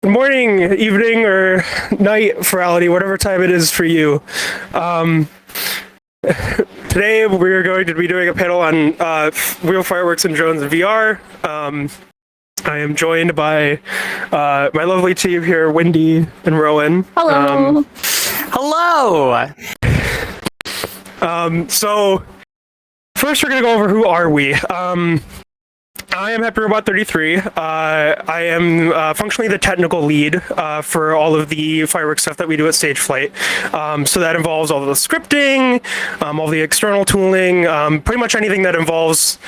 Good morning, evening, or night, Furality, whatever time it is for you. Today we're going to be doing a panel on real fireworks and drones in VR. I am joined by my lovely team here, Wendy and Rowan. Hello. Hello. So first we're going to go over who are we. I am Happy Robot 33. I am functionally the technical lead for all of the fireworks stuff that we do at Stage Flight. So that involves all of the scripting, all the external tooling, pretty much anything that involves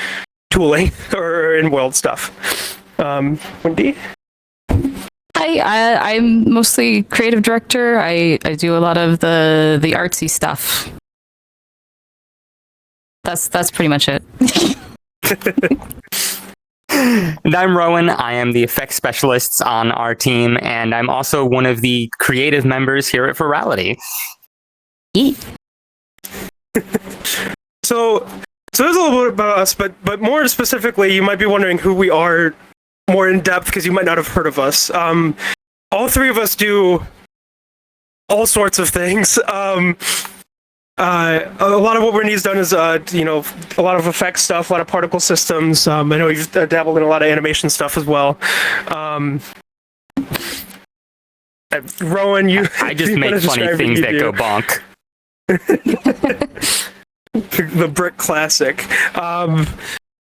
tooling or in-world stuff. Wendy? Hi, I'm mostly creative director. I do a lot of the artsy stuff. That's pretty much it. And I'm Rowan. I am the effects specialist on our team, and I'm also one of the creative members here at Furality. So there's a little bit about us, but more specifically, you might be wondering who we are more in depth because you might not have heard of us. All three of us do all sorts of things. A lot of what Wendy's done is, a lot of effects stuff, a lot of particle systems. I know you've dabbled in a lot of animation stuff as well. Rowan, I just make funny things that go bonk. The brick classic.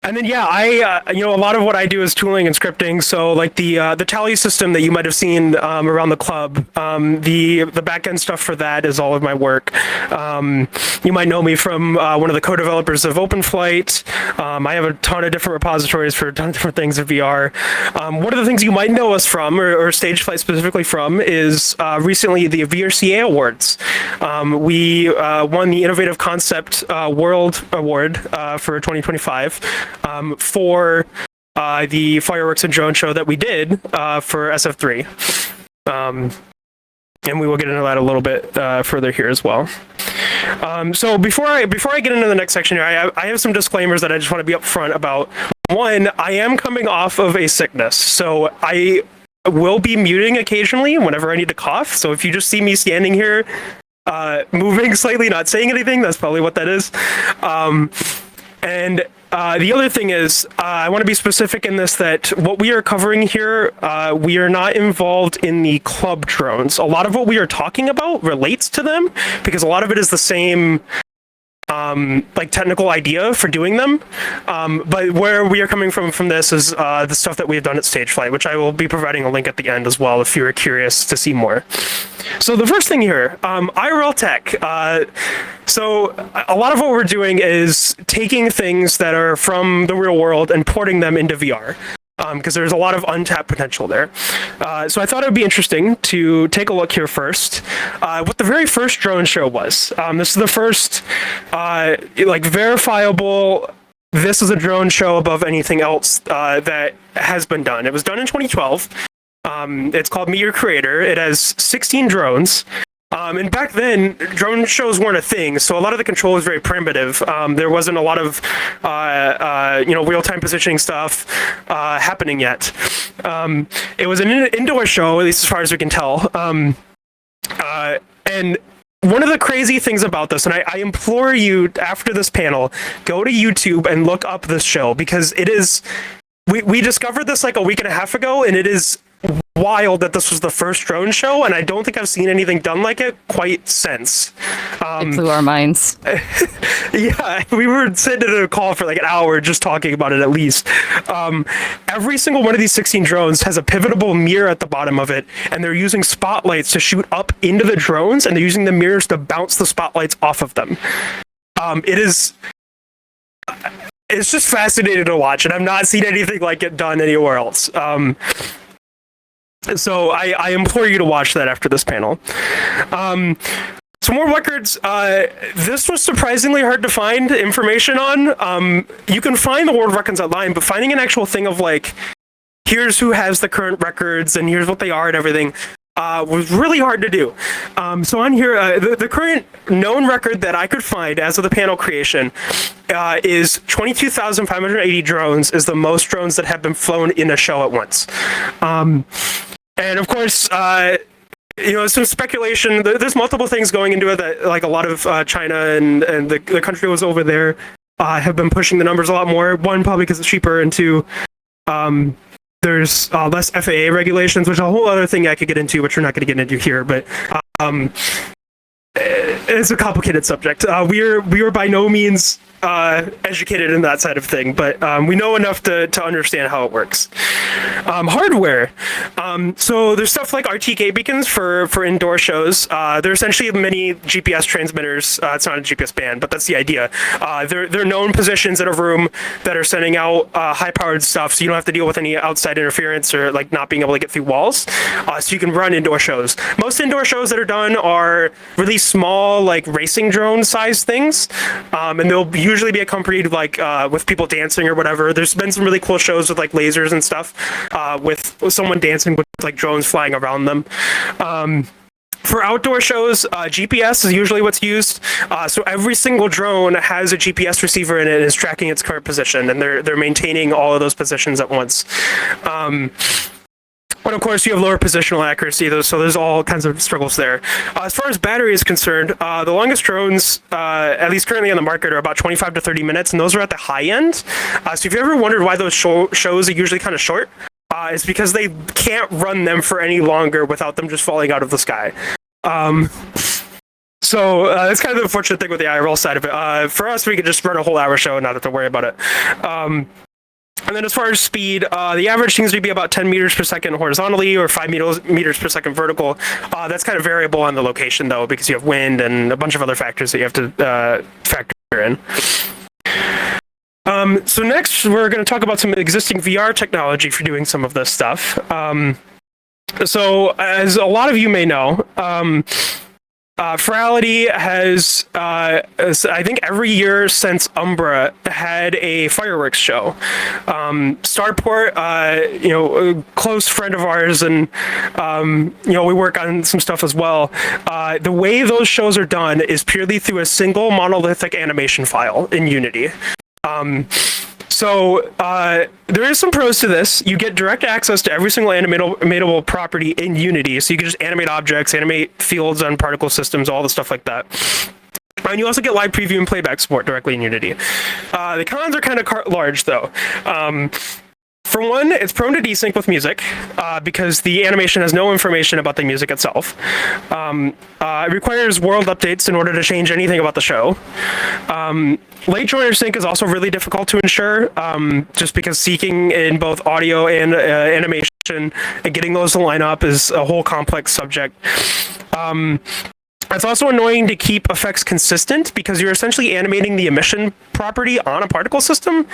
And then I a lot of what I do is tooling and scripting. So like the tally system that you might have seen around the club, the back end stuff for that is all of my work. You might know me from one of the co-developers of OpenFlight. I have a ton of different repositories for a ton of different things in VR. One of the things you might know us from, or Stage Flight specifically from, is recently the VRCA Awards. We won the Innovative Concept World Award for 2025. For the fireworks and drone show that we did for SF3. And we will get into that a little bit further here as well. So before I get into the next section here, I have some disclaimers that I just want to be upfront about. One, I am coming off of a sickness, so I will be muting occasionally whenever I need to cough. So if you just see me standing here moving slightly, not saying anything, that's probably what that is. And the other thing is, I want to be specific in this that what we are covering here, we are not involved in the club drones. A lot of what we are talking about relates to them because a lot of it is the same technical idea for doing them. But where we are coming from this is the stuff that we have done at Stage Flight, which I will be providing a link at the end as well if you're curious to see more. So the first thing here, IRL tech. So a lot of what we're doing is taking things that are from the real world and porting them into VR. Because there's a lot of untapped potential there. So I thought it would be interesting to take a look here first. What the very first drone show was. This is the first verifiable, this is a drone show above anything else that has been done. It was done in 2012. It's called Meet Your Creator. It has 16 drones. And back then, drone shows weren't a thing, so a lot of the control was very primitive. There wasn't a lot of, real-time positioning stuff happening yet. It was an indoor show, at least as far as we can tell. And one of the crazy things about this, and I implore you, after this panel, go to YouTube and look up this show, because it is... We discovered this like a week and a half ago, and it is wild that this was the first drone show, and I don't think I've seen anything done like it quite since. It blew our minds. Yeah, we were sitting in a call for like an hour just talking about it at least. Every single one of these 16 drones has a pivotable mirror at the bottom of it, and they're using spotlights to shoot up into the drones, and they're using the mirrors to bounce the spotlights off of them. It's just fascinating to watch, and I've not seen anything like it done anywhere else. So I implore you to watch that after this panel. Some more records. This was surprisingly hard to find information on. You can find the world records online, but finding an actual thing of like, here's who has the current records and here's what they are and everything, was really hard to do. So on here, the current known record that I could find as of the panel creation is 22,580 drones is the most drones that have been flown in a show at once. And of course, some speculation. There's multiple things going into it that, like, a lot of China and the country was over there have been pushing the numbers a lot more. One, probably because it's cheaper, and two, there's less FAA regulations, which is a whole other thing I could get into, which we're not going to get into here. But it's a complicated subject. We are by no means educated in that side of thing, but we know enough to understand how it works. Hardware. So there's stuff like RTK beacons for indoor shows. They're essentially mini GPS transmitters. It's not a GPS band, but that's the idea. They're known positions in a room that are sending out high-powered stuff, so you don't have to deal with any outside interference or like not being able to get through walls. So you can run indoor shows. Most indoor shows that are done are really small, like racing drone size things, and they'll usually be accompanied like with people dancing or whatever. There's been some really cool shows with like lasers and stuff, with someone dancing with like drones flying around them. For outdoor shows, GPS is usually what's used. So every single drone has a GPS receiver in it and is tracking its current position, and they're maintaining all of those positions at once. But of course, you have lower positional accuracy, so there's all kinds of struggles there. As far as battery is concerned, the longest drones, at least currently on the market, are about 25 to 30 minutes, and those are at the high end. So if you ever wondered why those shows are usually kind of short, it's because they can't run them for any longer without them just falling out of the sky. So that's kind of the unfortunate thing with the IRL side of it. For us, we could just run a whole hour show and not have to worry about it. And then as far as speed, the average seems to be about 10 meters per second horizontally or 5 meters per second vertical. That's kind of variable on the location, though, because you have wind and a bunch of other factors that you have to factor in. So next, we're going to talk about some existing VR technology for doing some of this stuff. So as a lot of you may know, Furality has, I think every year since Umbra, had a fireworks show. Starport, a close friend of ours, and we work on some stuff as well. The way those shows are done is purely through a single monolithic animation file in Unity. So there is some pros to this. You get direct access to every single animatable property in Unity, so you can just animate objects, animate fields on particle systems, all the stuff like that. And you also get live preview and playback support directly in Unity. The cons are kind of large, though. For one, it's prone to desync with music because the animation has no information about the music itself. It requires world updates in order to change anything about the show. Late joiner sync is also really difficult to ensure, just because seeking in both audio and animation and getting those to line up is a whole complex subject. It's also annoying to keep effects consistent because you're essentially animating the emission property on a particle system.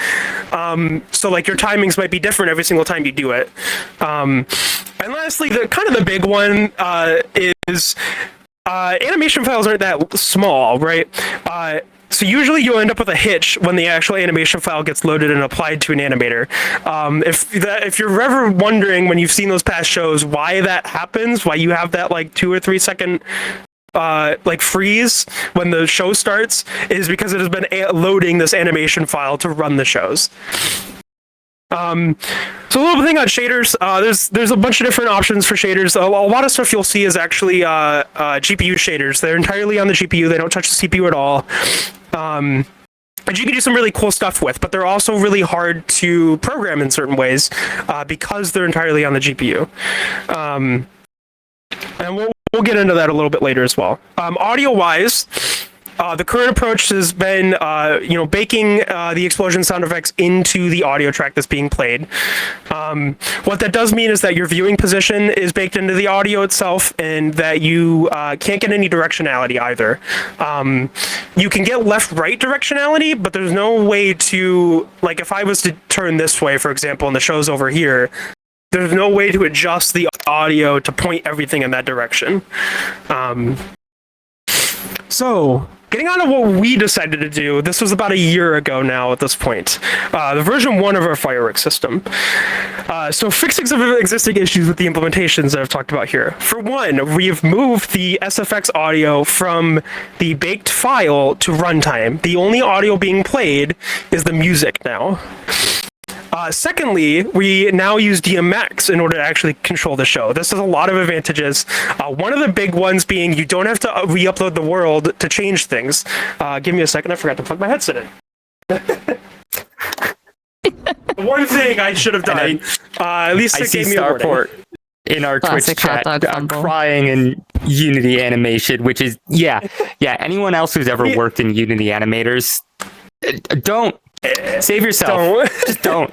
So like your timings might be different every single time you do it. And lastly, the big one is animation files aren't that small, right? So usually you'll end up with a hitch when the actual animation file gets loaded and applied to an animator. If you're ever wondering when you've seen those past shows why that happens, why you have that like 2 or 3 second freeze when the show starts, is because it has been loading this animation file to run the shows. So a little thing on shaders. There's a bunch of different options for shaders. A lot of stuff you'll see is actually GPU shaders. They're entirely on the GPU. They don't touch the CPU at all. And you can do some really cool stuff with, but they're also really hard to program in certain ways because they're entirely on the GPU. And we'll get into that a little bit later as well. Audio-wise, the current approach has been, baking the explosion sound effects into the audio track that's being played. What that does mean is that your viewing position is baked into the audio itself, and that you can't get any directionality either. You can get left-right directionality, but there's no way to, like, if I was to turn this way, for example, and the show's over here, there's no way to adjust the audio to point everything in that direction. So, getting on to what we decided to do, this was about a year ago now at this point. The version 1 of our fireworks system. So fixing some of the existing issues with the implementations that I've talked about here. For one, we've moved the SFX audio from the baked file to runtime. The only audio being played is the music now. Secondly, we now use DMX in order to actually control the show. This has a lot of advantages. One of the big ones being you don't have to re-upload the world to change things. Give me a second, I forgot to plug my headset in. One thing I should have done. At least it gave me a warning. In our Classic Twitch hot chat, dog fumble. crying in Unity animation, which is anyone else who's ever worked in Unity animators, don't save yourself. Just don't.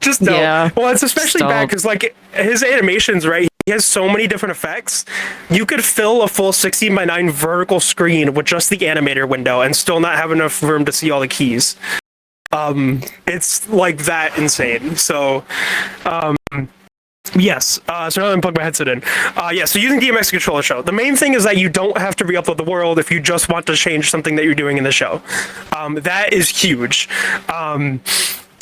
Just don't. Yeah. Well, it's especially Stop. bad because like his animations, right? He has so many different effects. You could fill a full 16:9 vertical screen with just the animator window and still not have enough room to see all the keys. It's like that insane. So, yes. So now I'm plug my headset in. So using DMX to control the show. The main thing is that you don't have to re-upload the world if you just want to change something that you're doing in the show. That is huge.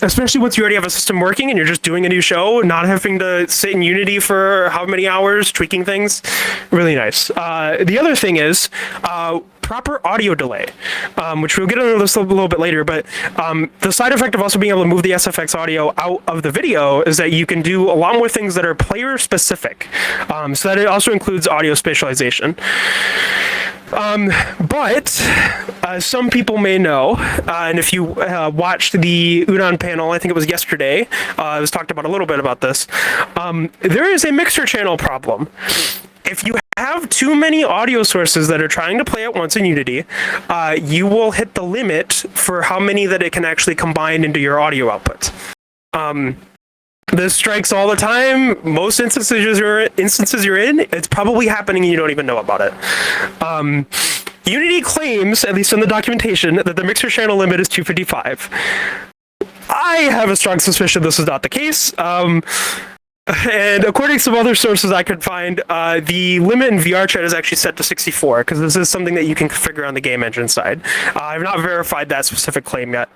Especially once you already have a system working and you're just doing a new show, not having to sit in Unity for how many hours tweaking things. Really nice. The other thing is proper audio delay, which we'll get into this a little bit later, but the side effect of also being able to move the SFX audio out of the video is that you can do a lot more things that are player specific. So that it also includes audio spatialization. But some people may know, and if you watched the Unan panel, I think it was yesterday, it was talked about a little bit about this, there is a mixer channel problem. If you have too many audio sources that are trying to play at once in Unity, you will hit the limit for how many that it can actually combine into your audio output. This strikes all the time. Most instances you're in, it's probably happening and you don't even know about it. Unity claims, at least in the documentation, that the mixer channel limit is 255. I have a strong suspicion this is not the case. And according to some other sources I could find, the limit in VRChat is actually set to 64, because this is something that you can configure on the game engine side. I've not verified that specific claim yet.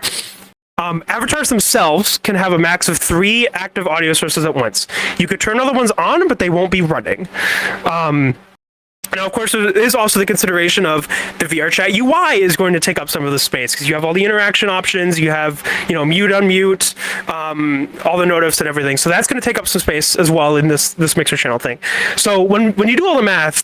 Avatars themselves can have a max of 3 active audio sources at once. You could turn other ones on, but they won't be running. Now, of course, there is also the consideration of the VRChat UI is going to take up some of the space because you have all the interaction options, you have, mute, unmute, all the notifs and everything. So that's going to take up some space as well in this mixer channel thing. So when you do all the math,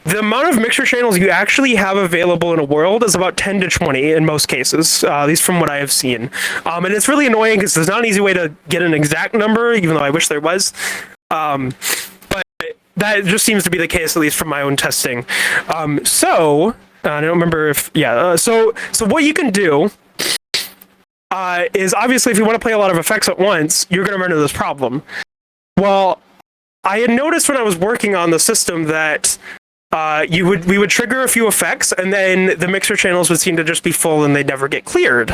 the amount of mixer channels you actually have available in a world is about 10 to 20 in most cases, at least from what I have seen. And it's really annoying because there's not an easy way to get an exact number, even though I wish there was. That just seems to be the case, at least from my own testing. I don't remember if, so what you can do is obviously if you want to play a lot of effects at once, you're going to run into this problem. Well, I had noticed when I was working on the system that we would trigger a few effects and then the mixer channels would seem to just be full and they'd never get cleared.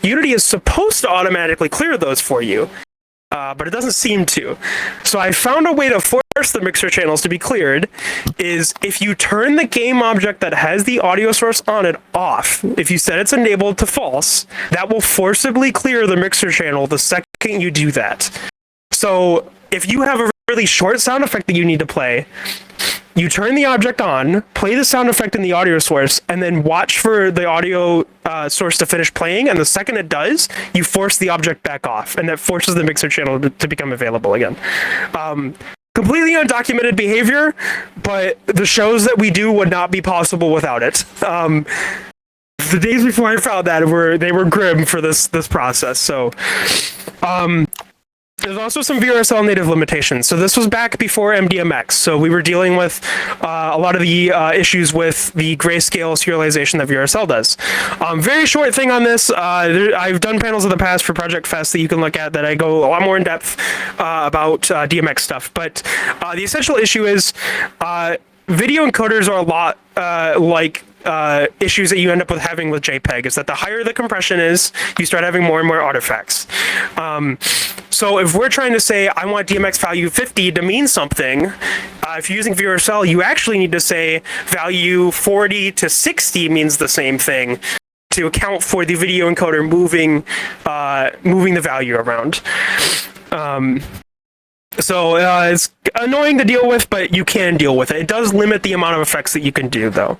Unity is supposed to automatically clear those for you. But it doesn't seem to. So I found a way to force the mixer channels to be cleared is if you turn the game object that has the audio source on it off, if you set it's enabled to false, that will forcibly clear the mixer channel the second you do that. So if you have a really short sound effect that you need to play, you turn the object on, play the sound effect in the audio source, and then watch for the audio source to finish playing, and the second it does, you force the object back off, and that forces the mixer channel to become available again. Completely undocumented behavior, but the shows that we do would not be possible without it. The days before I found that they were grim for this process, so... There's also some VRSL native limitations. So this was back before MDMX. So we were dealing with a lot of the issues with the grayscale serialization that VRSL does. Very short thing on this. I've done panels in the past for Project Fest that you can look at that I go a lot more in depth about DMX stuff. But the essential issue is video encoders are a lot like issues that you end up with having with JPEG, is that the higher the compression is, you start having more and more artifacts. So if we're trying to say, I want DMX value 50 to mean something, if you're using VRSL, you actually need to say value 40 to 60 means the same thing to account for the video encoder moving the value around. So it's annoying to deal with, but you can deal with it. It does limit the amount of effects that you can do, though.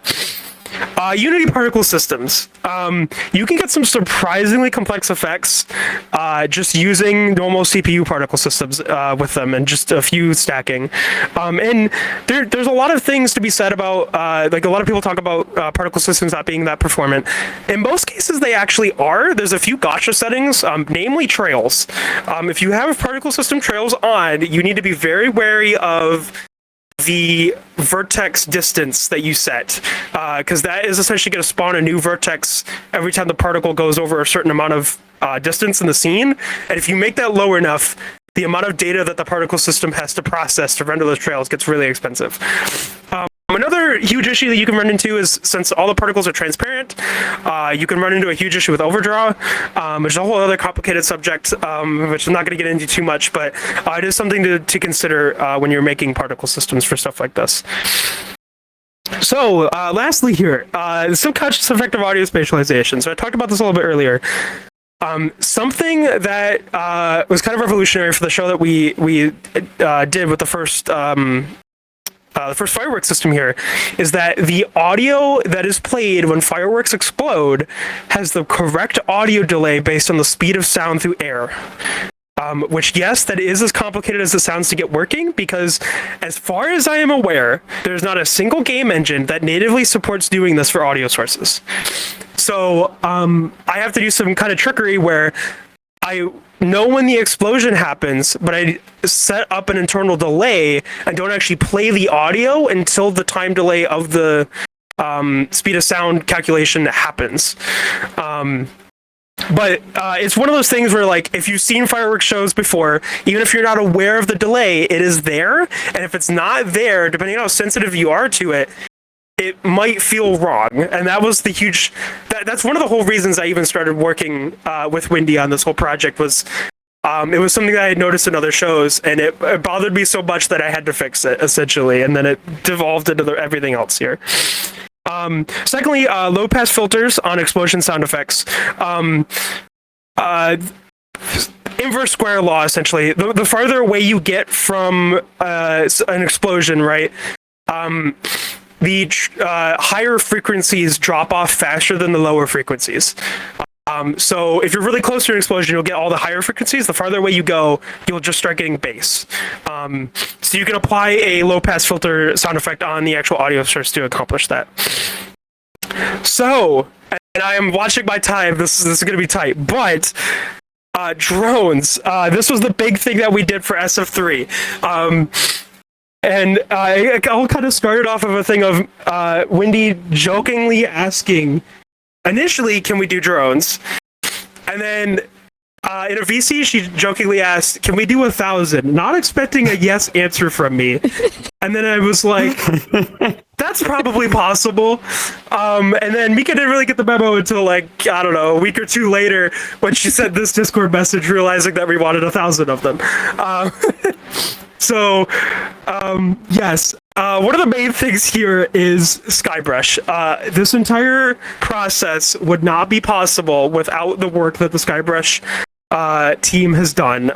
Unity particle systems. You can get some surprisingly complex effects just using normal CPU particle systems with them and just a few stacking. And there's a lot of things to be said about, like a lot of people talk about particle systems not being that performant. In most cases, they actually are. There's a few gotcha settings, namely trails. If you have particle system trails on, you need to be very wary of the vertex distance that you set, because that is essentially going to spawn a new vertex every time the particle goes over a certain amount of distance in the scene. And if you make that low enough, the amount of data that the particle system has to process to render those trails gets really expensive. Another huge issue that you can run into is, since all the particles are transparent, you can run into a huge issue with overdraw, which is a whole other complicated subject, which I'm not going to get into too much, but it is something to consider when you're making particle systems for stuff like this. So, lastly here, subconscious effective audio spatialization. So I talked about this a little bit earlier. Something that was kind of revolutionary for the show that we did with the first fireworks system here is that the audio that is played when fireworks explode has the correct audio delay based on the speed of sound through air. Which, yes, that is as complicated as it sounds to get working, because as far as I am aware, there's not a single game engine that natively supports doing this for audio sources. So I have to do some kind of trickery where I know when the explosion happens, but I set up an internal delay and don't actually play the audio until the time delay of the speed of sound calculation happens. But it's one of those things where, like, if you've seen fireworks shows before, even if you're not aware of the delay, it is there. And if it's not there, depending on how sensitive you are to it, it might feel wrong. And that was the huge... That's one of the whole reasons I even started working with Windy on this whole project was... it was something that I had noticed in other shows, and it bothered me so much that I had to fix it, essentially. And then it devolved into everything else here. Secondly, low pass filters on explosion sound effects. Inverse square law, essentially. The farther away you get from an explosion, right, the higher frequencies drop off faster than the lower frequencies. So if you're really close to an explosion, you'll get all the higher frequencies. The farther away you go, you'll just start getting bass. So you can apply a low pass filter sound effect on the actual audio source to accomplish that. So, and I am watching my time. This is going to be tight, but drones. This was the big thing that we did for SF3. And it all kind of started off of a thing of Windy jokingly asking, initially, can we do drones? And then in a VC, she jokingly asked, can we do 1,000? Not expecting a yes answer from me. And then I was like, that's probably possible. And then Mika didn't really get the memo until, like, I don't know, a week or two later when she sent this Discord message realizing that we wanted 1,000 of them. So, yes. One of the main things here is Skybrush. This entire process would not be possible without the work that the Skybrush team has done.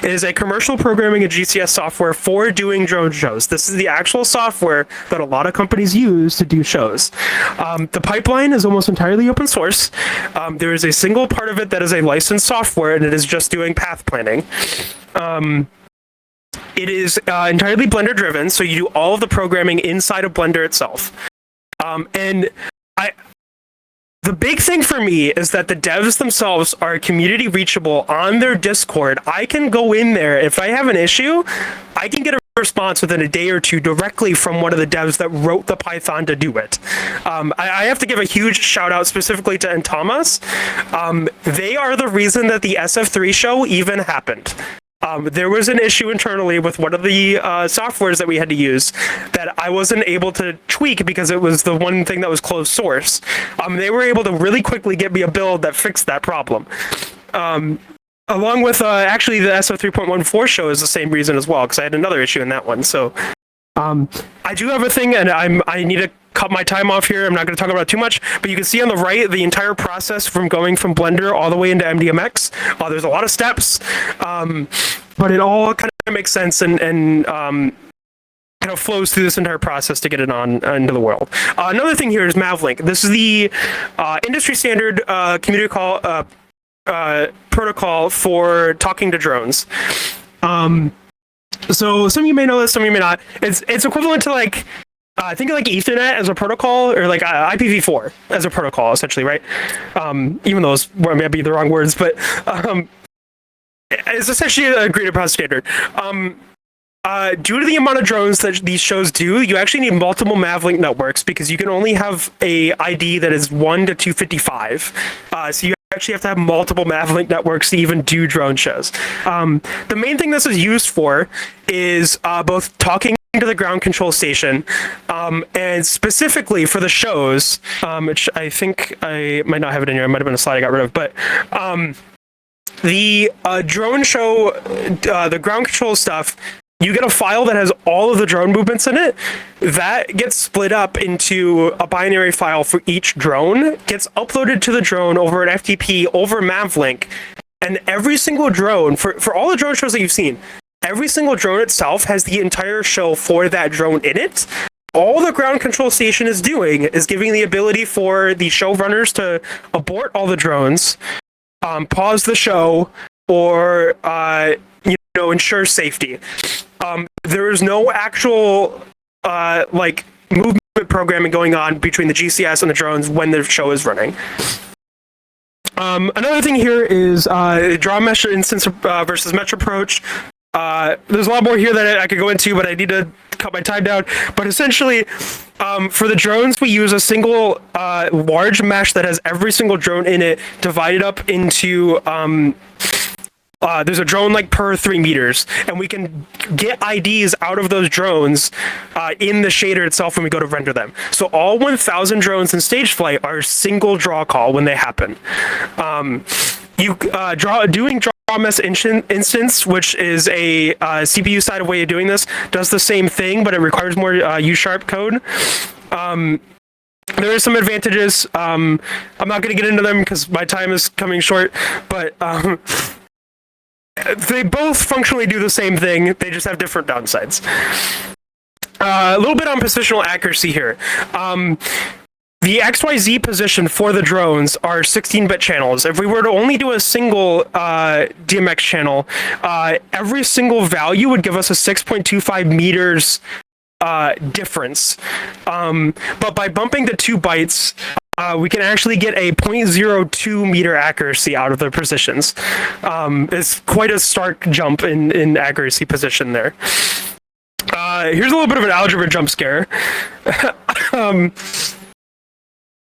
It is a commercial programming and GCS software for doing drone shows. This is the actual software that a lot of companies use to do shows. The pipeline is almost entirely open source. There is a single part of it that is a licensed software, and it is just doing path planning. It is entirely Blender driven, so you do all of the programming inside of Blender itself. The big thing for me is that the devs themselves are community reachable on their Discord. I can go in there. If I have an issue, I can get a response within a day or two directly from one of the devs that wrote the Python to do it. I have to give a huge shout out specifically to Antamas. They are the reason that the SF3 show even happened. There was an issue internally with one of the softwares that we had to use that I wasn't able to tweak because it was the one thing that was closed source. They were able to really quickly get me a build that fixed that problem. Along with actually the SF3.14 show is the same reason as well, because I had another issue in that one. So I do have a thing, and I need to cut my time off here. I'm not going to talk about it too much, but you can see on the right the entire process from going from Blender all the way into MDMX. There's a lot of steps, but it all kind of makes sense, and kind of flows through this entire process to get it on into the world. Another thing here is Mavlink. This is the industry standard community call protocol for talking to drones. So some of you may know this, some of you may not. It's equivalent to like think of like Ethernet as a protocol, or like IPv4 as a protocol, essentially, right? Even though those might be the wrong words, but it's essentially a agreed upon standard. Due to the amount of drones that these shows do, you actually need multiple Mavlink networks because you can only have a ID that is 1 to 255. So you actually have to have multiple Mavlink networks to even do drone shows. The main thing this is used for is both talking to the ground control station, and specifically for the shows, which I think I might not have it in here. It might have been a slide I got rid of, but the drone show, the ground control stuff, you get a file that has all of the drone movements in it. That gets split up into a binary file for each drone, gets uploaded to the drone over an FTP over Mavlink, and every single drone, for all the drone shows that you've seen, every single drone itself has the entire show for that drone in it. All the ground control station is doing is giving the ability for the showrunners to abort all the drones, pause the show, or ensure safety. There is no actual like movement programming going on between the GCS and the drones when the show is running. Another thing here is draw mesh instance versus mesh approach. There's a lot more here that I could go into, but I need to cut my time down. But essentially, for the drones, we use a single large mesh that has every single drone in it divided up into there's a drone like per 3 meters, and we can get IDs out of those drones in the shader itself when we go to render them. So all 1,000 drones in stage flight are single draw call when they happen. Doing draw mesh instance, which is a CPU side of way of doing this, does the same thing, but it requires more U# code. There are some advantages. I'm not going to get into them because my time is coming short, but they both functionally do the same thing. They just have different downsides. A little bit on positional accuracy here. The XYZ position for the drones are 16-bit channels. If we were to only do a single DMX channel, every single value would give us a 6.25 meters difference. But by bumping to 2 bytes, we can actually get a 0.02 meter accuracy out of their positions. It's quite a stark jump in accuracy position there. Here's a little bit of an algebra jump scare.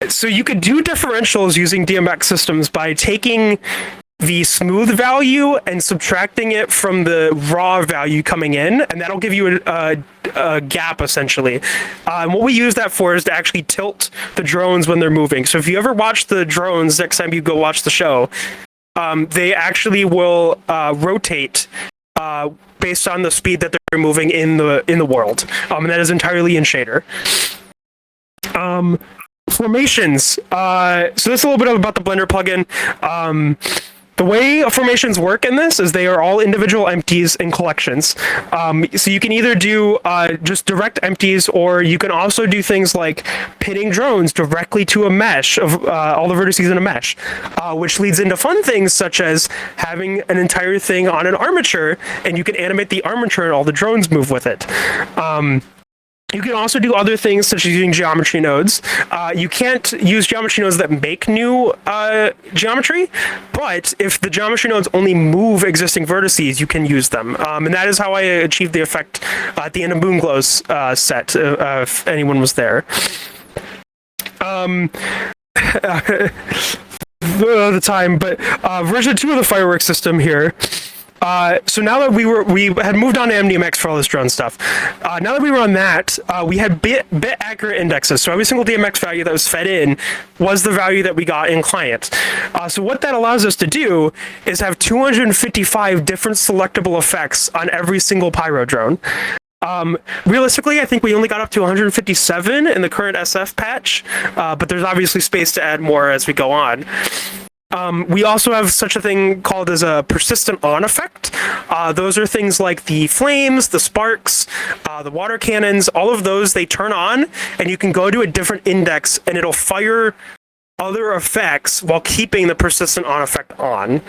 So you could do differentials using DMX systems by taking the smooth value and subtracting it from the raw value coming in, and that'll give you a gap, essentially. And what we use that for is to actually tilt the drones when they're moving. So if you ever watch the drones next time you go watch the show, they actually will rotate based on the speed that they're moving in the world, and that is entirely in shader. Formations. So this is a little bit about the Blender plugin. The way formations work in this is they are all individual empties in collections. So you can either do just direct empties, or you can also do things like pitting drones directly to a mesh of all the vertices in a mesh, which leads into fun things such as having an entire thing on an armature, and you can animate the armature and all the drones move with it. You can also do other things such as using geometry nodes. You can't use geometry nodes that make new geometry, but if the geometry nodes only move existing vertices, you can use them. And that is how I achieved the effect at the end of Moonglow's set, if anyone was there. The time, but version 2 of the fireworks system here. So now that we had moved on to MDMX for all this drone stuff. Now that we were on that, we had bit accurate indexes. So every single DMX value that was fed in was the value that we got in client. So what that allows us to do is have 255 different selectable effects on every single pyro drone. Realistically, I think we only got up to 157 in the current SF patch, but there's obviously space to add more as we go on. We also have such a thing called as a persistent on effect. Those are things like the flames, the sparks, the water cannons, all of those, they turn on, and you can go to a different index and it'll fire other effects while keeping the persistent on effect on.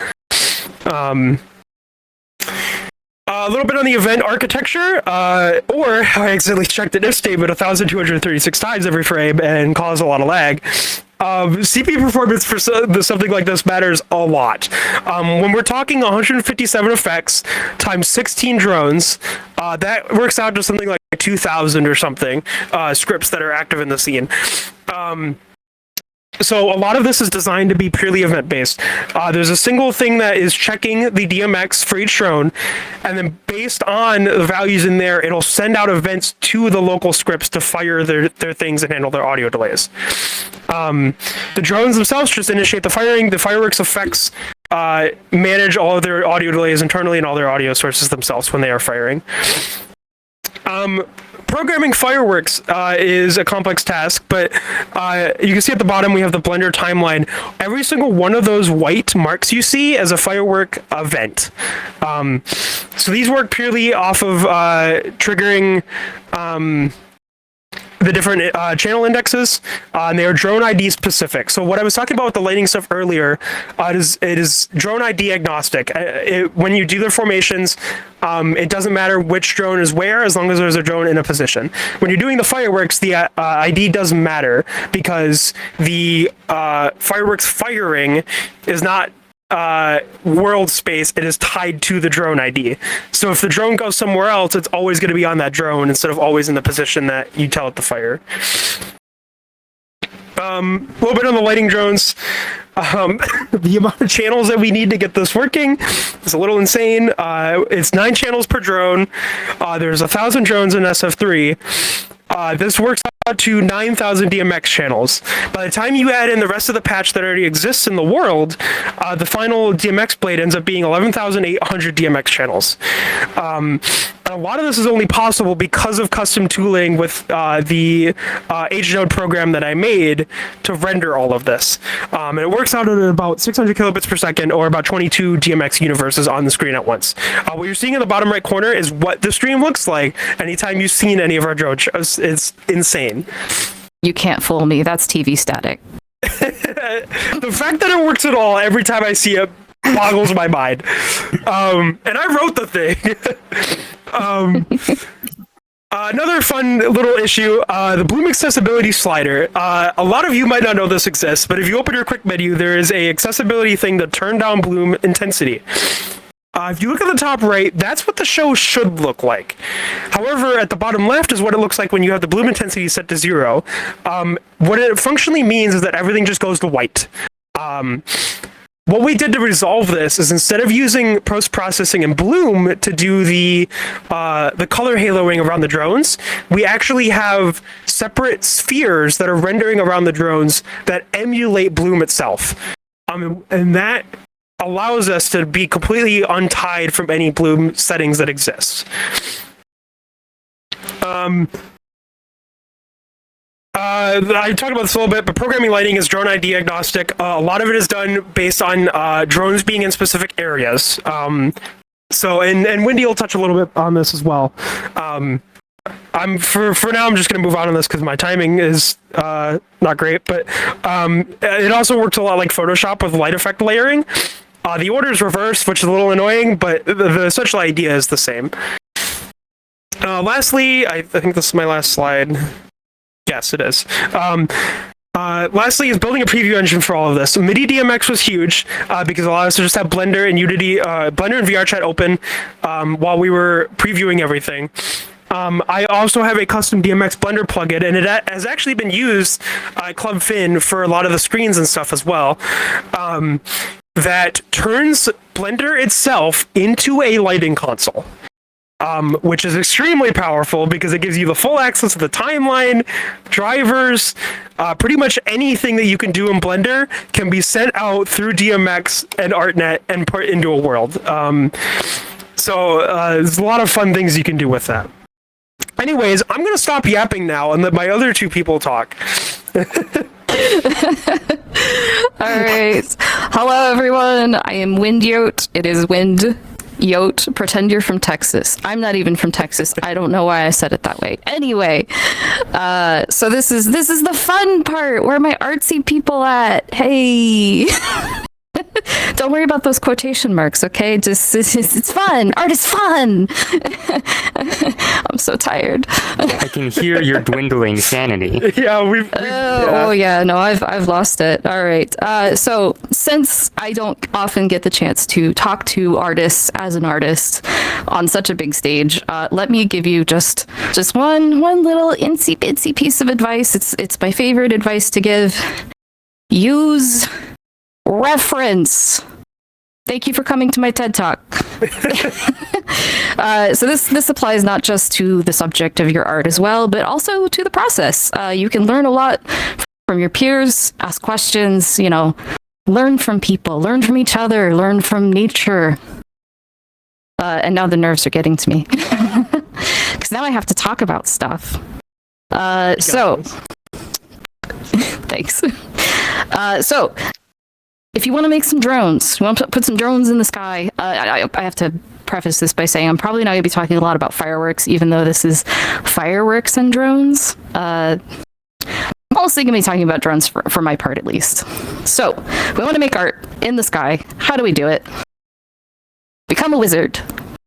A little bit on the event architecture, or I accidentally checked the if statement 1,236 times every frame and caused a lot of lag. CPU performance for something like this matters a lot. When we're talking 157 effects times 16 drones, that works out to something like 2,000 or something scripts that are active in the scene. So a lot of this is designed to be purely event-based. There's a single thing that is checking the DMX for each drone, and then based on the values in there, it'll send out events to the local scripts to fire their things and handle their audio delays. The drones themselves just initiate the firing. The fireworks effects manage all of their audio delays internally and all their audio sources themselves when they are firing. Programming fireworks is a complex task, but you can see at the bottom we have the Blender timeline. Every single one of those white marks you see as a firework event. So these work purely off of triggering the different channel indexes, and they are drone ID specific. So what I was talking about with the lighting stuff earlier, it is drone ID agnostic. When you do the formations, it doesn't matter which drone is where, as long as there's a drone in a position. When you're doing the fireworks, the ID doesn't matter, because the fireworks firing is not world space, it is tied to the drone ID. So if the drone goes somewhere else, it's always going to be on that drone instead of always in the position that you tell it to fire. A little bit on the lighting drones. The amount of channels that we need to get this working is a little insane. It's 9 channels per drone. There's 1,000 drones in SF3. This works out to 9,000 DMX channels. By the time you add in the rest of the patch that already exists in the world, the final DMX blade ends up being 11,800 DMX channels. A lot of this is only possible because of custom tooling with the HNode program that I made to render all of this. And it works out at about 600 kilobits per second, or about 22 DMX universes on the screen at once. What you're seeing in the bottom right corner is what the stream looks like anytime you've seen any of our drone shows. It's insane. You can't fool me. That's TV static. The fact that it works at all every time I see it boggles my mind. And I wrote the thing. Another fun little issue, the bloom accessibility slider. A lot of you might not know this exists, but if you open your quick menu, there is a accessibility thing to turn down bloom intensity. If you look at the top right, that's what the show should look like. However, at the bottom left is what it looks like when you have the bloom intensity set to 0. What it functionally means is that everything just goes to white. What we did to resolve this is, instead of using post-processing and bloom to do the color haloing around the drones, we actually have separate spheres that are rendering around the drones that emulate bloom itself. And that allows us to be completely untied from any bloom settings that exist. I talked about this a little bit, but programming lighting is drone ID agnostic. A lot of it is done based on drones being in specific areas. So, and Wendy will touch a little bit on this as well. For now, I'm just going to move on this because my timing is not great. But it also works a lot like Photoshop with light effect layering. The order is reversed, which is a little annoying, but the essential idea is the same. Lastly, I think this is my last slide. Yes, it is. Lastly is building a preview engine for all of this. So MIDI DMX was huge because it allowed us to just have Blender and Unity, Blender and VRChat open while we were previewing everything. I also have a custom DMX Blender plugin, and it has actually been used at Club Fin for a lot of the screens and stuff as well. That turns Blender itself into a lighting console. Which is extremely powerful because it gives you the full access to the timeline, drivers, pretty much anything that you can do in Blender can be sent out through DMX and ArtNet and put into a world. So there's a lot of fun things you can do with that. Anyways, I'm going to stop yapping now and let my other two people talk. All right. Hello, everyone. I am Wind Yote. It is Wind Yote. Pretend you're from Texas. I'm not even from Texas. I don't know why I said it that way. Anyway, so this is the fun part. Where are my artsy people at? Hey. Don't worry about those quotation marks, okay? Just it's fun. Art is fun. I'm so tired. I can hear your dwindling sanity. Yeah, Oh yeah, no, I've lost it. All right. So since I don't often get the chance to talk to artists as an artist on such a big stage, let me give you just one little itsy bitsy piece of advice. It's my favorite advice to give. Use reference. Thank you for coming to my TED Talk. So this applies not just to the subject of your art as well, but also to the process. You can learn a lot from your peers, ask questions, learn from people, learn from each other, learn from nature. And now the nerves are getting to me. Because now I have to talk about stuff. So, thanks. So, if you want to make some drones, you want to put some drones in the sky, I have to preface this by saying I'm probably not going to be talking a lot about fireworks, even though this is fireworks and drones. Mostly going to be talking about drones for my part, at least. So, we want to make art in the sky. How do we do it? Become a wizard.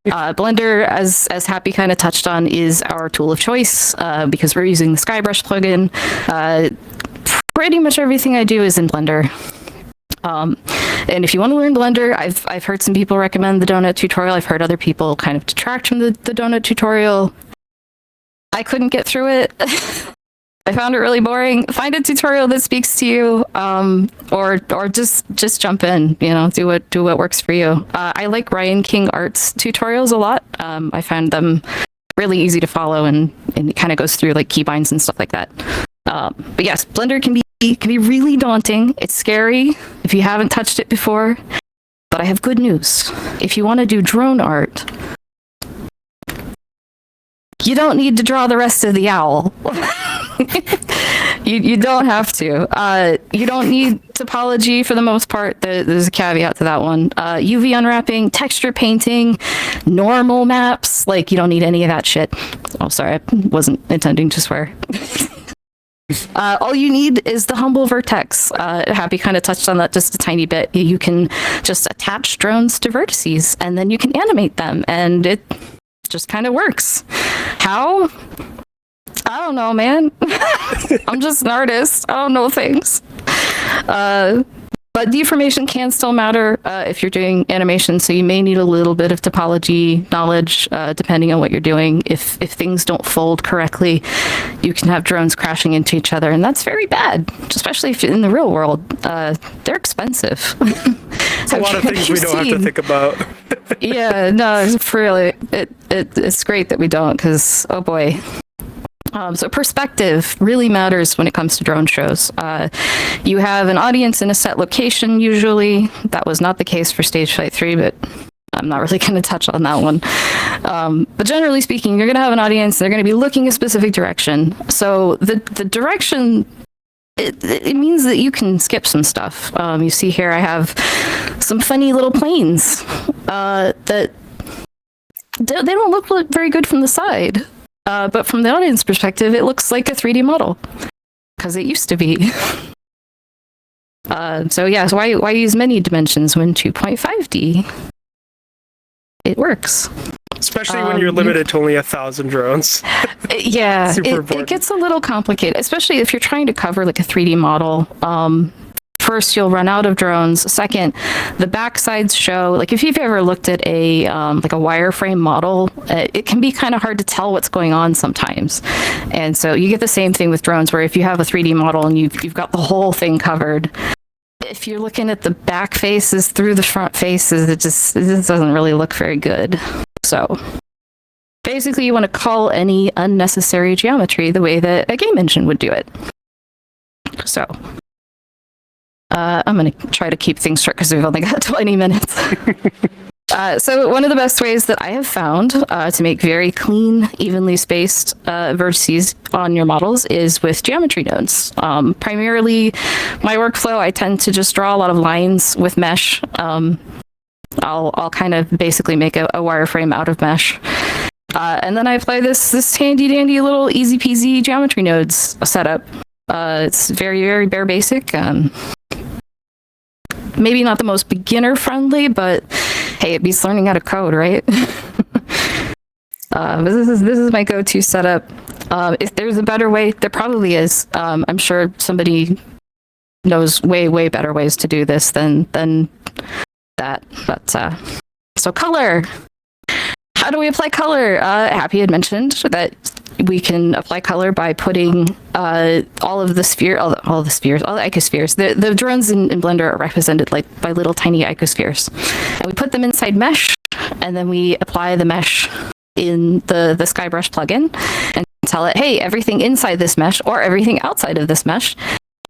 Blender, as Happy kind of touched on, is our tool of choice because we're using the Skybrush plugin. Pretty much everything I do is in Blender. And if you want to learn Blender, I've heard some people recommend the donut tutorial. I've heard other people kind of detract from the donut tutorial. I couldn't get through it. I found it really boring. Find a tutorial that speaks to you, or just jump in. Do what works for you. I like Ryan King Art's tutorials a lot. I find them really easy to follow, and it kind of goes through like keybinds and stuff like that. But yes, Blender can be really daunting. It's scary if you haven't touched it before. But I have good news. If you want to do drone art, you don't need to draw the rest of the owl. You don't have to. You don't need topology for the most part. There's a caveat to that one. UV unwrapping, texture painting, normal maps. Like, you don't need any of that shit. Oh, sorry. I wasn't intending to swear. All you need is the humble vertex. Happy kind of touched on that just a tiny bit. You can just attach drones to vertices, and then you can animate them, and it just kind of works. How? I don't know, man. I'm just an artist. I don't know things. But deformation can still matter if you're doing animation, so you may need a little bit of topology knowledge depending on what you're doing. If things don't fold correctly, you can have drones crashing into each other, and that's very bad, especially if you're in the real world. They're expensive. It's a lot of things we don't have to think about. Yeah, no, it's really, it's great that we don't, because, oh boy. So perspective really matters when it comes to drone shows. You have an audience in a set location usually. That was not the case for Stage Fright 3, but I'm not really going to touch on that one. But generally speaking, you're going to have an audience. They're going to be looking a specific direction. So the direction, it means that you can skip some stuff. You see here I have some funny little planes that they don't look very good from the side. But from the audience perspective, it looks like a 3D model, because it used to be. So why use many dimensions when 2.5D? It works. Especially when you're limited to only 1,000 drones. Yeah, it gets a little complicated, especially if you're trying to cover like a 3D model. First, you'll run out of drones. Second, the backsides show, like if you've ever looked at a wireframe model, it can be kind of hard to tell what's going on sometimes. And so you get the same thing with drones, where if you have a 3D model and you've got the whole thing covered, if you're looking at the back faces through the front faces, it just doesn't really look very good. So basically, you want to cull any unnecessary geometry the way that a game engine would do it. So I'm going to try to keep things short because we've only got 20 minutes. So one of the best ways that I have found to make very clean, evenly spaced vertices on your models is with geometry nodes. Primarily, my workflow, I tend to just draw a lot of lines with mesh. I'll kind of basically make a wireframe out of mesh. And then I apply this handy dandy little easy peasy geometry nodes setup. It's very, very bare basic. Maybe not the most beginner friendly, but hey, it beats learning how to code, right? This is my go-to setup. If there's a better way, there probably is. I'm sure somebody knows way better ways to do this than that. But so color. How do we apply color? Happy had mentioned that we can apply color by putting all the icospheres. The drones in Blender are represented like by little tiny icospheres, and we put them inside mesh, and then we apply the mesh in the SkyBrush plugin, and tell it, hey, everything inside this mesh or everything outside of this mesh,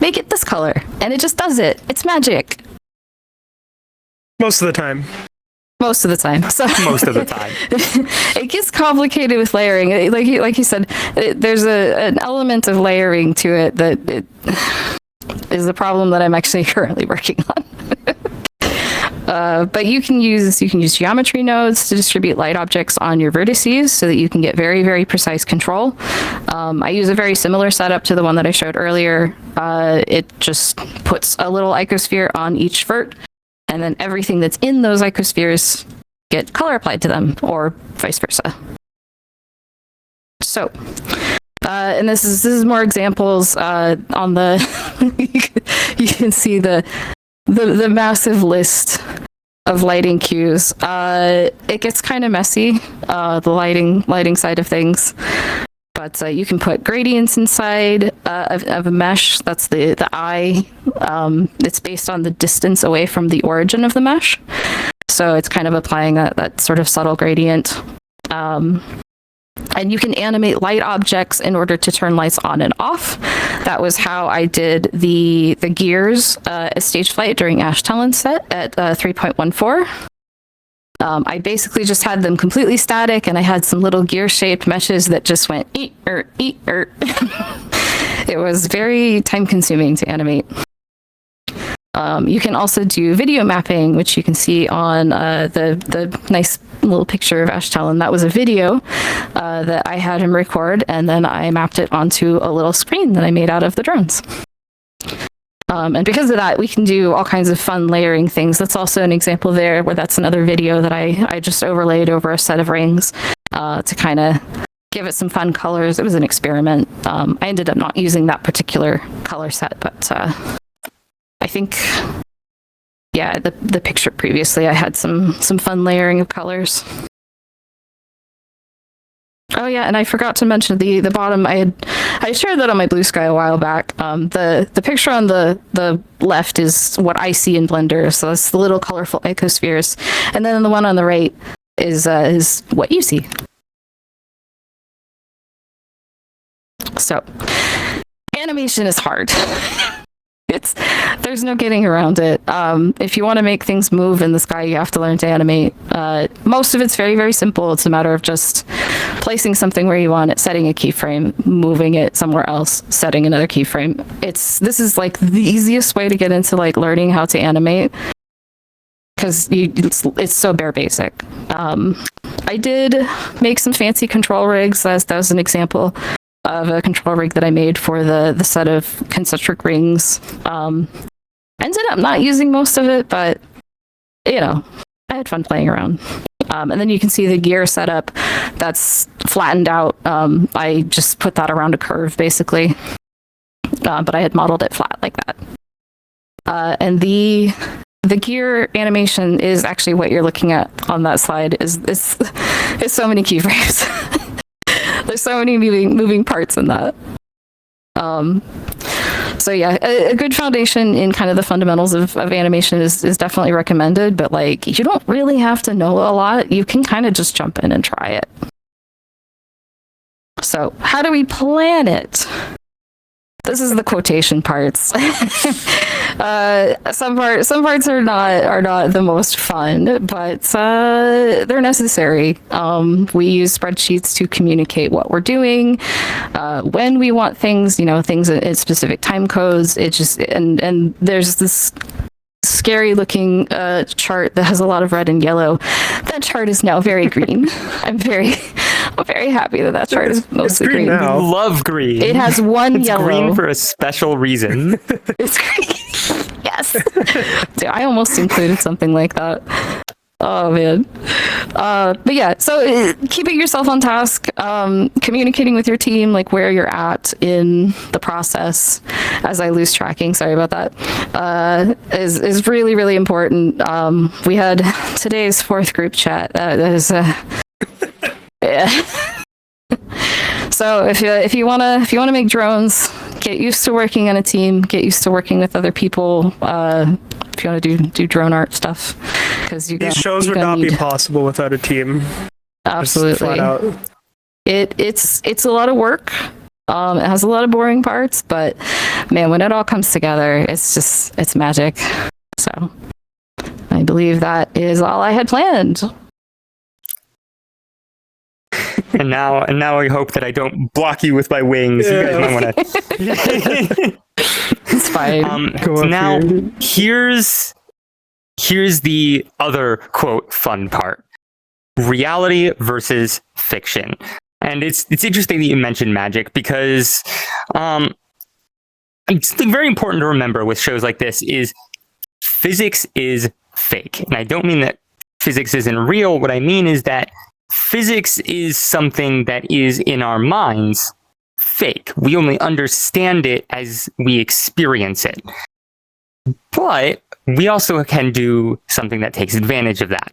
make it this color, and it just does it. It's magic. Most of the time. Most of the time. So Most of the time. It gets complicated with layering. Like you said, there's an element of layering to it that is the problem that I'm actually currently working on. But you can use geometry nodes to distribute light objects on your vertices so that you can get very, very precise control. I use a very similar setup to the one that I showed earlier. It just puts a little icosphere on each vert, and then everything that's in those icospheres get color applied to them, or vice versa. So, and this is more examples on the. You can see the massive list of lighting cues. It gets kind of messy, the lighting side of things. But you can put gradients inside of a mesh. That's the eye. It's based on the distance away from the origin of the mesh. So it's kind of applying that sort of subtle gradient. And you can animate light objects in order to turn lights on and off. That was how I did the gears stage flight during Ash Talon's set at 3.14. I basically just had them completely static, and I had some little gear-shaped meshes that just went eat-er. It was very time-consuming to animate. You can also do video mapping, which you can see on the nice little picture of Ash Talon. That was a video that I had him record, and then I mapped it onto a little screen that I made out of the drones. And because of that, we can do all kinds of fun layering things. That's also an example there where that's another video that I just overlaid over a set of rings to kind of give it some fun colors. It was an experiment. I ended up not using that particular color set, but I think, yeah, the picture previously, I had some fun layering of colors. Oh yeah, and I forgot to mention the bottom. I shared that on my Blue Sky a while back. The picture on the left is what I see in Blender, so it's the little colorful icospheres, and then the one on the right is what you see. So, animation is hard. There's no getting around it. If you want to make things move in the sky, you have to learn to animate. Most of it's very, very simple. It's a matter of just placing something where you want it, setting a keyframe, moving it somewhere else, setting another keyframe. This is like the easiest way to get into like learning how to animate, because it's so bare basic. I did make some fancy control rigs. That was an example of a control rig that I made for the set of concentric rings. Ended up not using most of it, but you know, I had fun playing around. And then you can see the gear setup that's flattened out. I just put that around a curve basically, but I had modeled it flat like that. And the gear animation is actually what you're looking at on that slide. Is so many keyframes. There's so many moving parts in that. So yeah, a good foundation in kind of the fundamentals of animation is definitely recommended, but like you don't really have to know a lot. You can kind of just jump in and try it. So how do we plan it? this is the quotation parts. Some parts are not the most fun, but they're necessary. We use spreadsheets to communicate what we're doing, when we want things, things at specific time codes. It just and there's this scary looking chart that has a lot of red and yellow. That chart is now very green. I'm very happy that chart is mostly green. I love green. It has one it's yellow. Green for a special reason. It's green. Yes. Dude, I almost included something like that. Oh man. But yeah, so keeping yourself on task, communicating with your team, like where you're at in the process, as I lose tracking, sorry about that, is really, really important. We had today's 4th group chat. That is, yeah. So if you wanna make drones, get used to working on a team, get used to working with other people. If you want to do drone art stuff, because these shows would not be possible without a team. Absolutely. Flat out. It's a lot of work. It has a lot of boring parts, but man, when it all comes together, it's magic. So I believe that is all I had planned. And now I hope that I don't block you with my wings. Yeah. You guys might want to. It's fine. Now here's the other quote fun part: reality versus fiction. And it's interesting that you mentioned magic, because something very important to remember with shows like this is physics is fake. And I don't mean that physics isn't real. What I mean is that physics is something that is in our minds fake. We only understand it as we experience it. But we also can do something that takes advantage of that.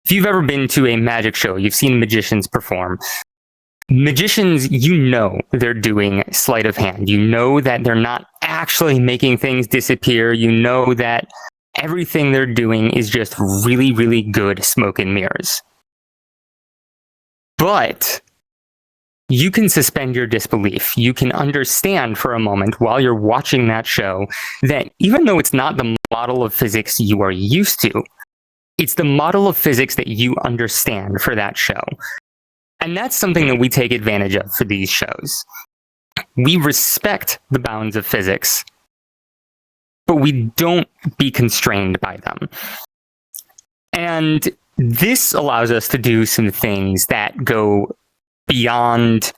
If you've ever been to a magic show, you've seen magicians perform. Magicians, they're doing sleight of hand. You know that they're not actually making things disappear. You know that everything they're doing is just really, really good smoke and mirrors. But you can suspend your disbelief. You can understand for a moment while you're watching that show that even though it's not the model of physics you are used to, it's the model of physics that you understand for that show. And that's something that we take advantage of for these shows. We respect the bounds of physics, but we don't be constrained by them. And this allows us to do some things that go beyond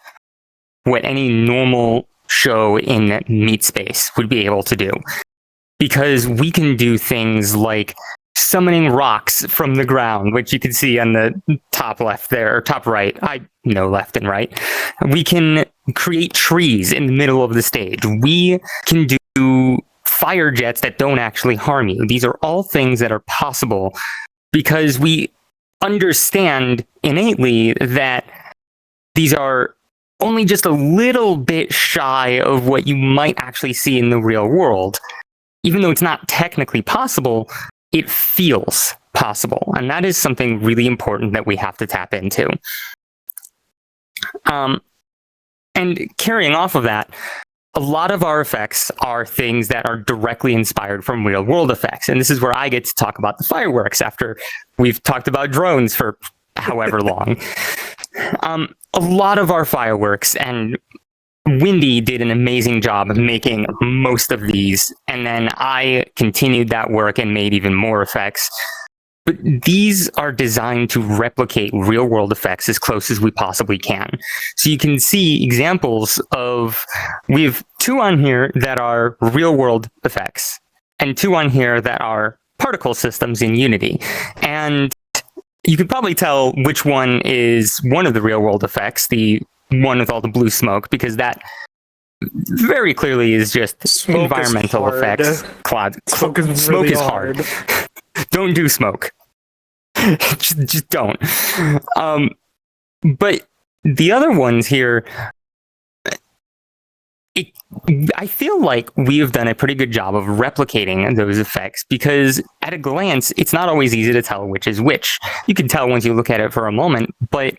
what any normal show in meat space would be able to do. Because we can do things like summoning rocks from the ground, which you can see on the top left there, or top right. I know left and right. We can create trees in the middle of the stage. We can do fire jets that don't actually harm you. These are all things that are possible because we understand innately that these are only just a little bit shy of what you might actually see in the real world. Even though it's not technically possible, it feels possible. And that is something really important that we have to tap into. And carrying off of that, a lot of our effects are things that are directly inspired from real world effects. And this is where I get to talk about the fireworks after we've talked about drones for however long. A lot of our fireworks, and Windy did an amazing job of making most of these. And then I continued that work and made even more effects. But these are designed to replicate real world effects as close as we possibly can. So you can see examples of, we have 2 on here that are real world effects and 2 on here that are particle systems in Unity. And you could probably tell which one is one of the real world effects, the one with all the blue smoke, because that very clearly is just Smoke environmental is hard. effects. Smoke is Smoke really is hard. Don't do smoke. just don't. But the other ones here, I feel like we have done a pretty good job of replicating those effects because at a glance, it's not always easy to tell which is which. You can tell once you look at it for a moment, but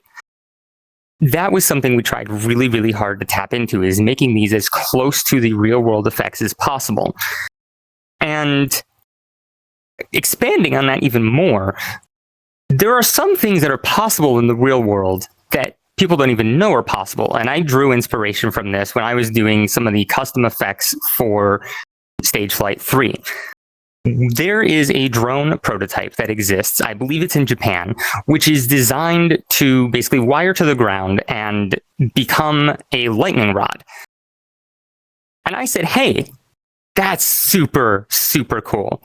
that was something we tried really, really hard to tap into, is making these as close to the real world effects as possible. And expanding on that even more, there are some things that are possible in the real world that people don't even know are possible. And I drew inspiration from this when I was doing some of the custom effects for Stage Flight 3. There is a drone prototype that exists, I believe it's in Japan, which is designed to basically wire to the ground and become a lightning rod. And I said, hey, that's super, super cool.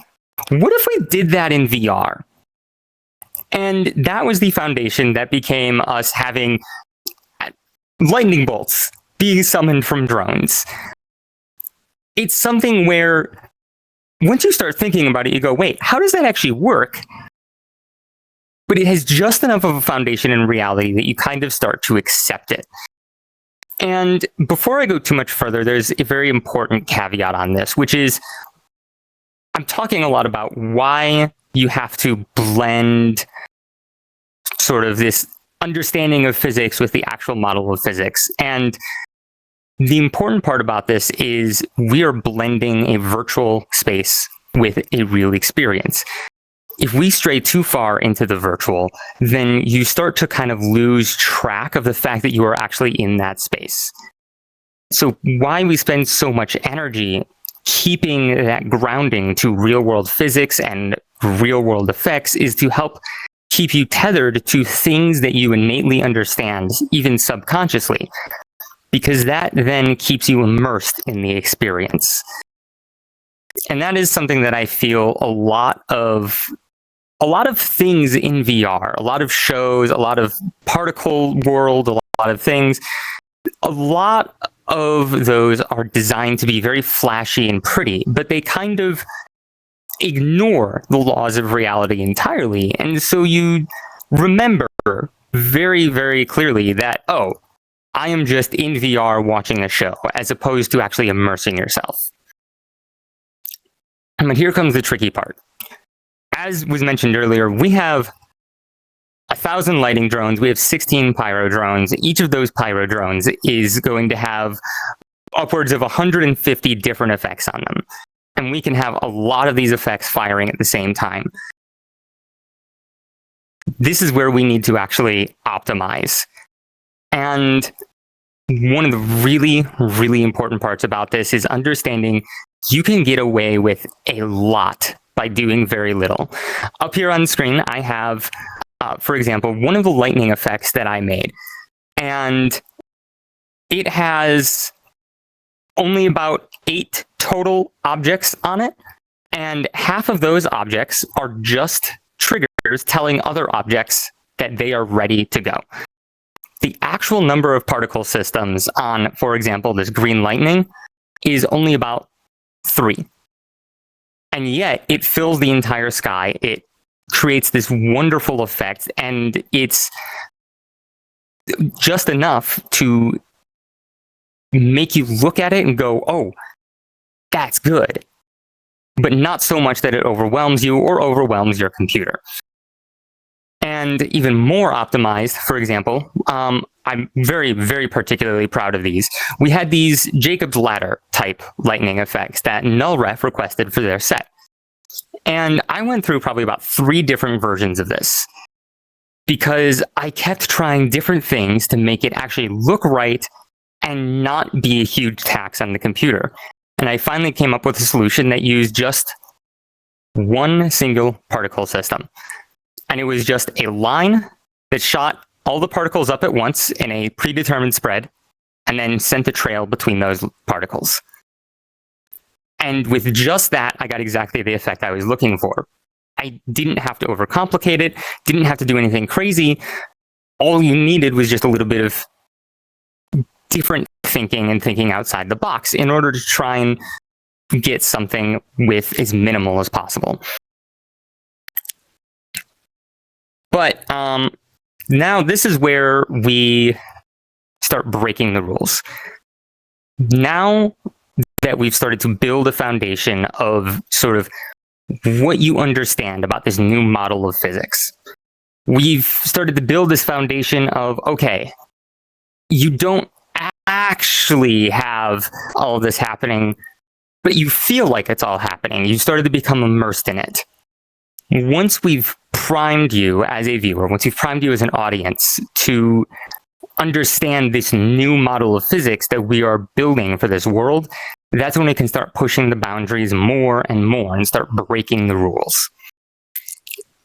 What if we did that in VR? And that was the foundation that became us having lightning bolts being summoned from drones. It's something where once you start thinking about it, you go, wait, how does that actually work? But it has just enough of a foundation in reality that you kind of start to accept it. And before I go too much further, there's a very important caveat on this, which is I'm talking a lot about why you have to blend sort of this understanding of physics with the actual model of physics. And the important part about this is we are blending a virtual space with a real experience. If we stray too far into the virtual, then you start to kind of lose track of the fact that you are actually in that space. So why we spend so much energy keeping that grounding to real world physics and real world effects is to help keep you tethered to things that you innately understand, even subconsciously, because that then keeps you immersed in the experience. And that is something that I feel a lot of things in VR, a lot of shows, a lot of particle world, a lot of things, a lot of those are designed to be very flashy and pretty, but they kind of ignore the laws of reality entirely. And so you remember very, very clearly that, oh, I am just in VR watching a show, as opposed to actually immersing yourself. And here comes the tricky part. As was mentioned earlier, we have 1,000 lighting drones, we have 16 pyro drones. Each of those pyro drones is going to have upwards of 150 different effects on them. And we can have a lot of these effects firing at the same time. This is where we need to actually optimize. And one of the really, really important parts about this is understanding you can get away with a lot by doing very little. Up here on screen, I have, for example, one of the lightning effects that I made. And it has only about 8 total objects on it. And half of those objects are just triggers telling other objects that they are ready to go. The actual number of particle systems on, for example, this green lightning is only about 3. And yet it fills the entire sky. It creates this wonderful effect, and it's just enough to make you look at it and go, oh, that's good. But not so much that it overwhelms you or overwhelms your computer. And even more optimized, for example, I'm very, very particularly proud of these. We had these Jacob's Ladder type lightning effects that NullRef requested for their set. And I went through probably about 3 different versions of this because I kept trying different things to make it actually look right and not be a huge tax on the computer. And I finally came up with a solution that used just one single particle system. And it was just a line that shot all the particles up at once in a predetermined spread, and then sent a trail between those particles. And with just that, I got exactly the effect I was looking for. I didn't have to overcomplicate it, didn't have to do anything crazy. All you needed was just a little bit of different thinking and thinking outside the box in order to try and get something with as minimal as possible. But now this is where we start breaking the rules. Now that we've started to build a foundation of sort of what you understand about this new model of physics, we've started to build this foundation of, okay, you don't actually have all of this happening, but you feel like it's all happening. You started to become immersed in it. Once we've primed you as a viewer, once we've primed you as an audience to understand this new model of physics that we are building for this world, that's when we can start pushing the boundaries more and more and start breaking the rules.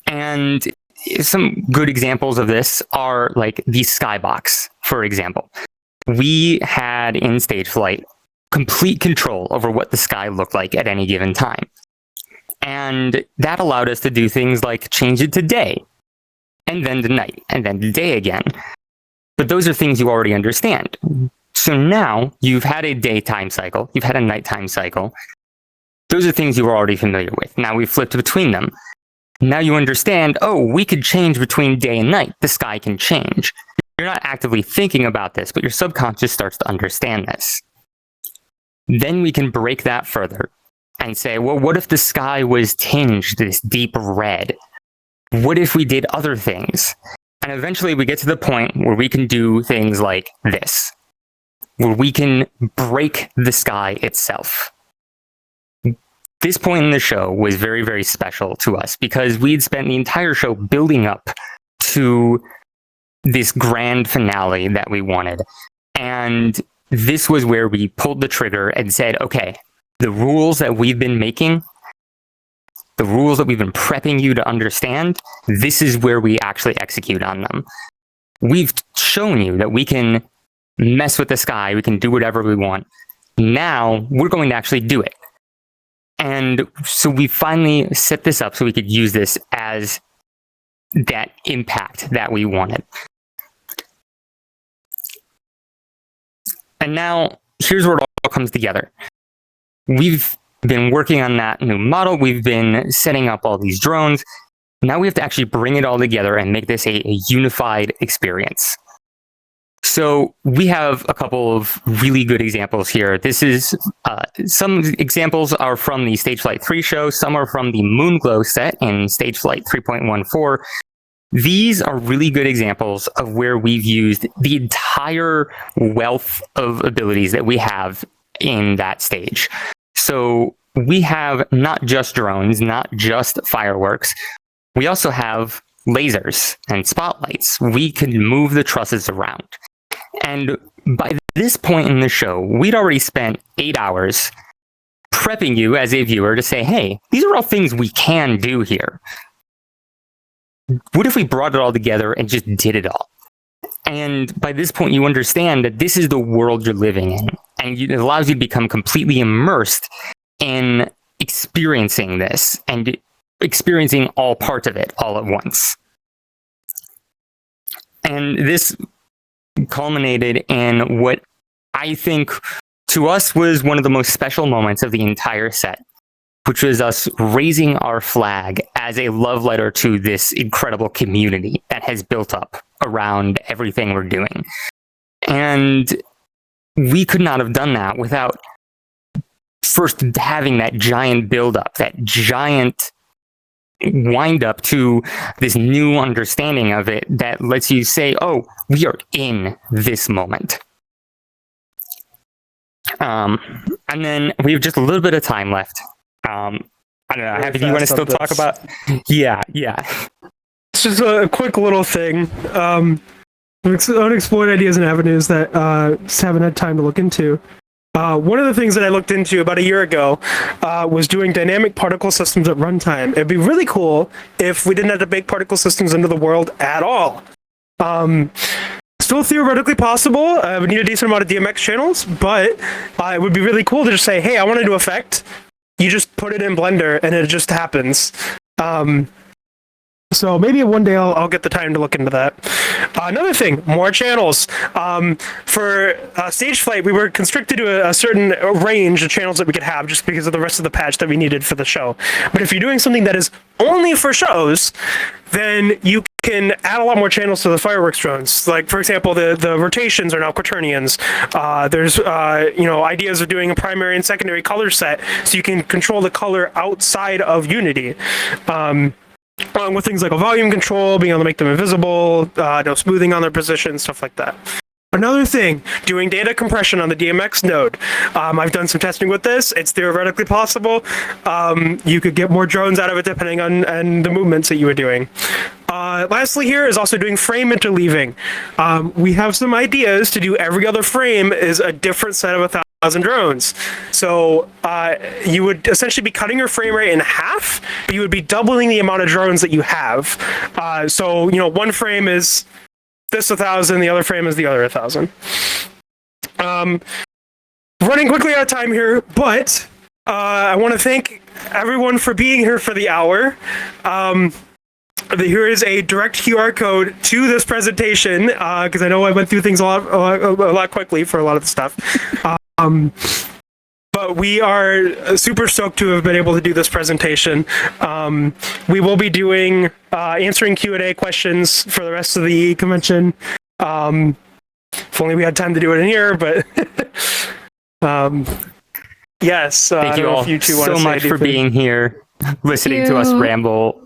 And some good examples of this are like the skybox, for example. We had in stage flight complete control over what the sky looked like at any given time. And that allowed us to do things like change it to day, and then to night, and then to day again. But those are things you already understand. So now you've had a daytime cycle, you've had a nighttime cycle. Those are things you were already familiar with. Now we've flipped between them. Now you understand, oh, we could change between day and night. The sky can change. You're not actively thinking about this, but your subconscious starts to understand this. Then we can break that further and say, well, what if the sky was tinged this deep red? What if we did other things? And eventually we get to the point where we can do things like this, where we can break the sky itself. This point in the show was very, very special to us because we'd spent the entire show building up to this grand finale that we wanted. And this was where we pulled the trigger and said, okay, the rules that we've been making, the rules that we've been prepping you to understand, this is where we actually execute on them. We've shown you that we can mess with the sky, we can do whatever we want. Now we're going to actually do it. And so we finally set this up so we could use this as that impact that we wanted. And now here's where it all comes together. We've been working on that new model. We've been setting up all these drones. Now we have to actually bring it all together and make this a unified experience. So we have a couple of really good examples here. This is some examples are from the Stage Flight 3 show. Some are from the Moonglow set in Stage Flight 3.14. These are really good examples of where we've used the entire wealth of abilities that we have in that stage. So we have not just drones, not just fireworks. We also have lasers and spotlights. We can move the trusses around. And by this point in the show, we'd already spent 8 hours prepping you as a viewer to say, hey, these are all things we can do here. What if we brought it all together and just did it all? And by this point, you understand that this is the world you're living in. And it allows you to become completely immersed in experiencing this and experiencing all parts of it all at once. And this culminated in what I think to us was one of the most special moments of the entire set, which was us raising our flag as a love letter to this incredible community that has built up around everything we're doing. And we could not have done that without first having that giant buildup, that giant wind up to this new understanding of it that lets you say, oh, we are in this moment. And then we have just a little bit of time left. I don't know, Happy, do you want to still talk about? Yeah. It's just a quick little thing. Unexplored ideas and avenues that just haven't had time to look into. One of the things that I looked into about a year ago was doing dynamic particle systems at runtime. It'd be really cool if we didn't have to bake particle systems into the world at all. Still theoretically possible. We need a decent amount of DMX channels, but it would be really cool to just say, hey, I want to do effect. You just put it in Blender and it just happens. So maybe one day I'll get the time to look into that. Another thing, more channels. For Stage Flight, we were constricted to a certain range of channels that we could have just because of the rest of the patch that we needed for the show. But if you're doing something that is only for shows, then you can add a lot more channels to the fireworks drones. Like, for example, the rotations are now quaternions. There's ideas of doing a primary and secondary color set, so you can control the color outside of Unity. Along with things like a volume control, being able to make them invisible, no smoothing on their position, stuff like that. Another thing, doing data compression on the DMX node. I've done some testing with this. It's theoretically possible. You could get more drones out of it depending on the movements that you were doing. Lastly here is also doing frame interleaving. We have some ideas to do every other frame is a different set of 1,000 drones. So you would essentially be cutting your frame rate in half, but you would be doubling the amount of drones that you have. So, one frame is this 1,000, the other frame is the other 1,000. Running quickly out of time here, but I want to thank everyone for being here for the hour. Here is a direct QR code to this presentation, because I know I went through things a lot quickly for a lot of the stuff. But we are super stoked to have been able to do this presentation. We will be doing answering Q&A questions for the rest of the convention. If only we had time to do it in here, but yes. Thank you all so much for being here, listening to us ramble